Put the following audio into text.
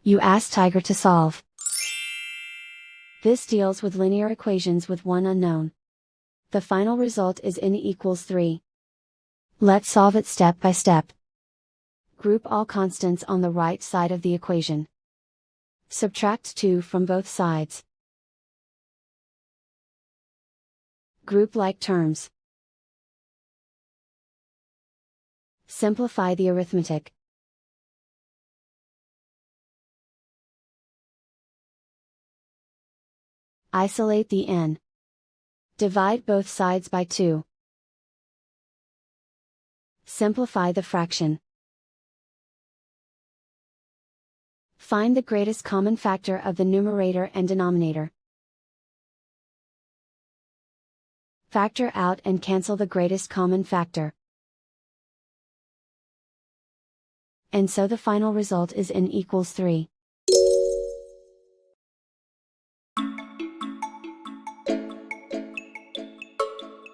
You ask Tiger to solve. This deals with linear equations with one unknown. The final result is n equals 3. Let's solve it step by step. Group all constants on the right side of the equation. Subtract 2 from both sides. Group like terms. Simplify the arithmetic. Isolate the n. Divide both sides by 2. Simplify the fraction. Find the greatest common factor of the numerator and denominator. Factor out and cancel the greatest common factor. And so the final result is n equals 3.